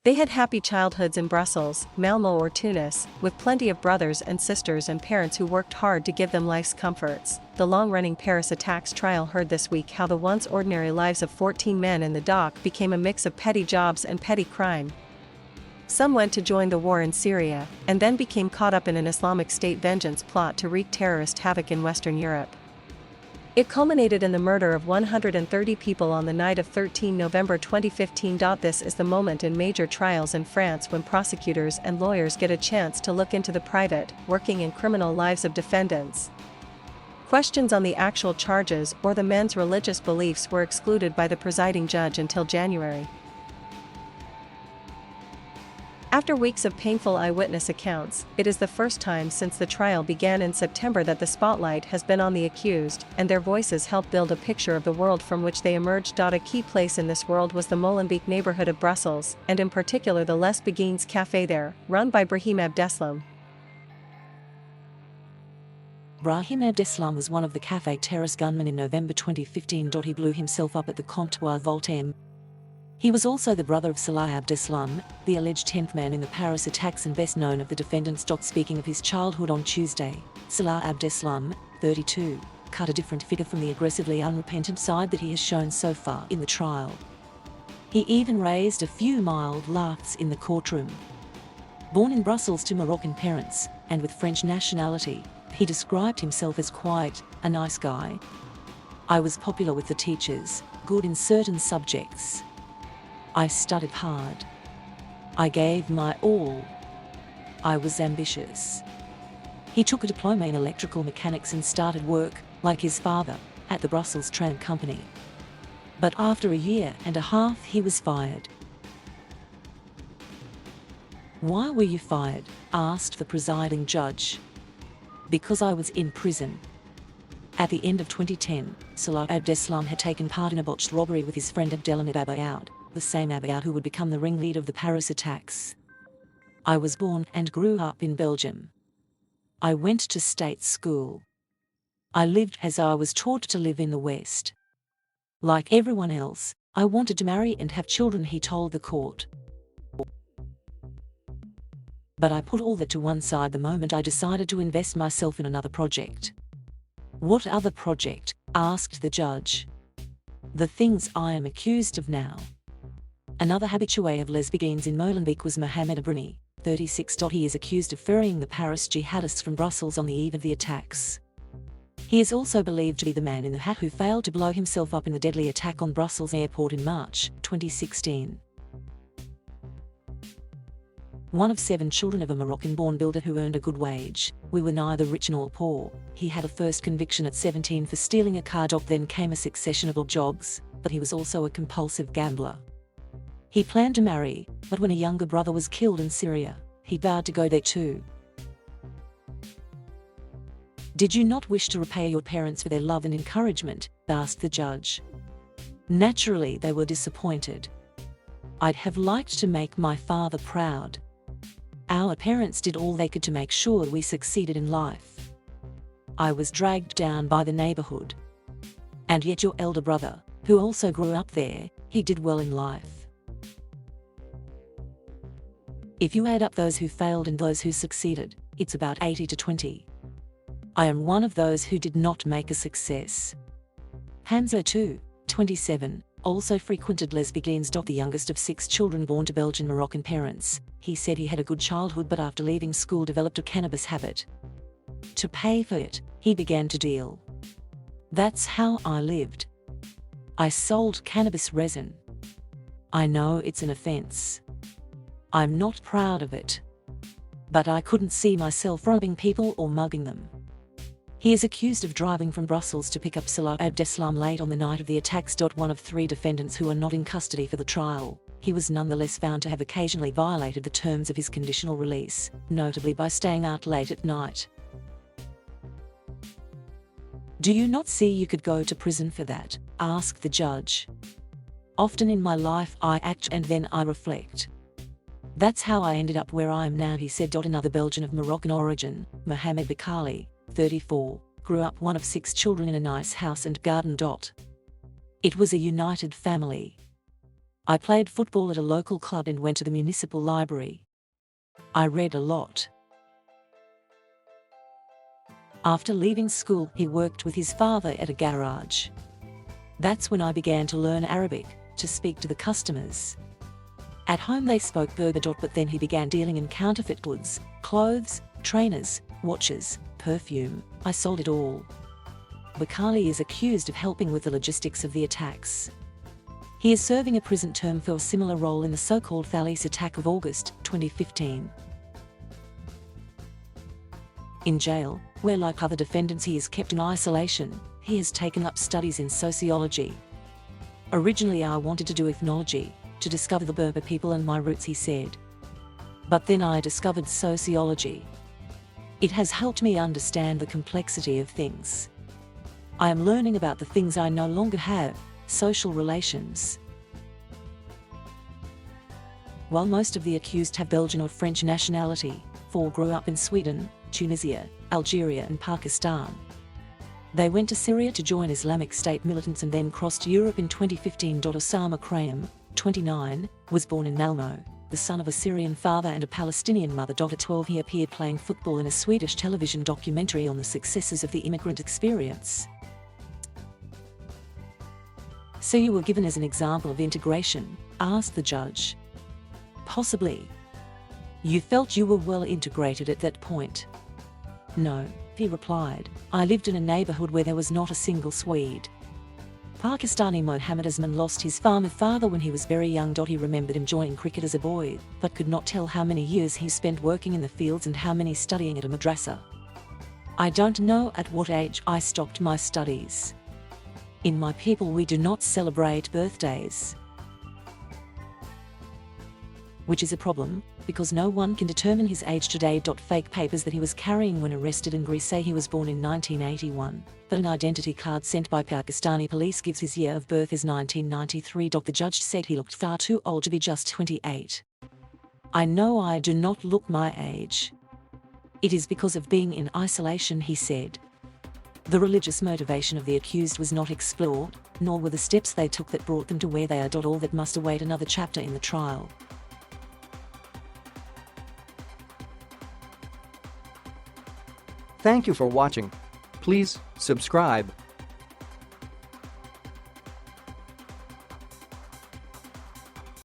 They had happy childhoods in Brussels, Malmo or Tunis, with plenty of brothers and sisters and parents who worked hard to give them life's comforts. The long-running Paris attacks trial heard this week how the once ordinary lives of 14 men in the dock became a mix of petty jobs and petty crime. Some went to join the war in Syria, and then became caught up in an Islamic State vengeance plot to wreak terrorist havoc in Western Europe. It culminated in the murder of 130 people on the night of 13 November 2015. This is the moment in major trials in France when prosecutors and lawyers get a chance to look into the private, working and criminal lives of defendants. Questions on the actual charges or the men's religious beliefs were excluded by the presiding judge until January. After weeks of painful eyewitness accounts, it is the first time since the trial began in September that the spotlight has been on the accused, and their voices help build a picture of the world from which they emerged. A key place in this world was the Molenbeek neighborhood of Brussels, and in particular the Les Beguines Café there, run by Brahim Abdeslam. Brahim Abdeslam was one of the café terrorist gunmen in November 2015. He blew himself up at the Comptoir-Voltaire. He was also the brother of Salah Abdeslam, the alleged 10th man in the Paris attacks and best known of the defendants. Speaking of his childhood on Tuesday, Salah Abdeslam, 32, cut a different figure from the aggressively unrepentant side that he has shown so far in the trial. He even raised a few mild laughs in the courtroom. Born in Brussels to Moroccan parents, and with French nationality, he described himself as quite a nice guy. I was popular with the teachers, good in certain subjects. I studied hard. I gave my all. I was ambitious. He took a diploma in electrical mechanics and started work, like his father, at the Brussels Tram Company. But after a year and a half he was fired. "Why were you fired?" asked the presiding judge. "Because I was in prison." At the end of 2010, Salah Abdeslam had taken part in a botched robbery with his friend Abdelhamid Abaoud, the same Abaoud who would become the ringleader of the Paris attacks. "I was born and grew up in Belgium. I went to state school. I lived as I was taught to live in the West. Like everyone else, I wanted to marry and have children," he told the court. "But I put all that to one side the moment I decided to invest myself in another project." "What other project?" asked the judge. "The things I am accused of now." Another habitué of Les Beguines in Molenbeek was Mohamed Abrani, 36. He is accused of ferrying the Paris jihadists from Brussels on the eve of the attacks. He is also believed to be the man in the hat who failed to blow himself up in the deadly attack on Brussels airport in March 2016. One of 7 children of a Moroccan-born builder who earned a good wage, we were neither rich nor poor. He had a first conviction at 17 for stealing a car. Then came a succession of odd jobs, but he was also a compulsive gambler. He planned to marry, but when a younger brother was killed in Syria, he vowed to go there too. "Did you not wish to repay your parents for their love and encouragement?" asked the judge. "Naturally they were disappointed. I'd have liked to make my father proud. Our parents did all they could to make sure we succeeded in life. I was dragged down by the neighborhood. And yet your elder brother, who also grew up there, he did well in life. If you add up those who failed and those who succeeded, it's about 80 to 20. I am one of those who did not make a success." Hamza too, 27, also frequented Les Beguines. The youngest of 6 children born to Belgian Moroccan parents. He said he had a good childhood but after leaving school developed a cannabis habit. To pay for it, he began to deal. "That's how I lived. I sold cannabis resin. I know it's an offense. I'm not proud of it. But I couldn't see myself robbing people or mugging them." He is accused of driving from Brussels to pick up Salah Abdeslam late on the night of the attacks. One of 3 defendants who are not in custody for the trial, he was nonetheless found to have occasionally violated the terms of his conditional release, notably by staying out late at night. "Do you not see you could go to prison for that?" asked the judge. "Often in my life I act and then I reflect. That's how I ended up where I am now," he said. Another Belgian of Moroccan origin, Mohamed Bakali, 34, grew up one of 6 children in a nice house and garden. "It was a united family. I played football at a local club and went to the municipal library. I read a lot. After leaving school, he worked with his father at a garage. That's when I began to learn Arabic, to speak to the customers. At home they spoke Berber. But then he began dealing in counterfeit goods, clothes, trainers, watches, perfume. I sold it all. Bakali is accused of helping with the logistics of the attacks. He is serving a prison term for a similar role in the so-called Thalys attack of August 2015. In jail, where like other defendants he is kept in isolation, he has taken up studies in sociology. Originally I wanted to do ethnology, to discover the Berber people and my roots, he said. But then I discovered sociology. It has helped me understand the complexity of things. I am learning about the things I no longer have, social relations. While most of the accused have Belgian or French nationality, 4 grew up in Sweden, Tunisia, Algeria and Pakistan. They went to Syria to join Islamic State militants and then crossed Europe in 2015. Osama Krayem, 29, was born in Malmo, the son of a Syrian father and a Palestinian mother. At 12 he appeared playing football in a Swedish television documentary on the successes of the immigrant experience. So you were given as an example of integration, asked the judge. Possibly. You felt you were well integrated at that point? No, he replied. I lived in a neighborhood where there was not a single Swede. Pakistani Mohammad Asman lost his farmer father when he was very young. He remembered enjoying cricket as a boy, but could not tell how many years he spent working in the fields and how many studying at a madrasa. I don't know at what age I stopped my studies. In my people we do not celebrate birthdays. Which is a problem, because no one can determine his age today. Fake papers that he was carrying when arrested in Greece say he was born in 1981, but an identity card sent by Pakistani police gives his year of birth as 1993. The judge said he looked far too old to be just 28. I know I do not look my age. It is because of being in isolation, he said. The religious motivation of the accused was not explored, nor were the steps they took that brought them to where they are. All that must await another chapter in the trial. Thank you for watching. Please subscribe.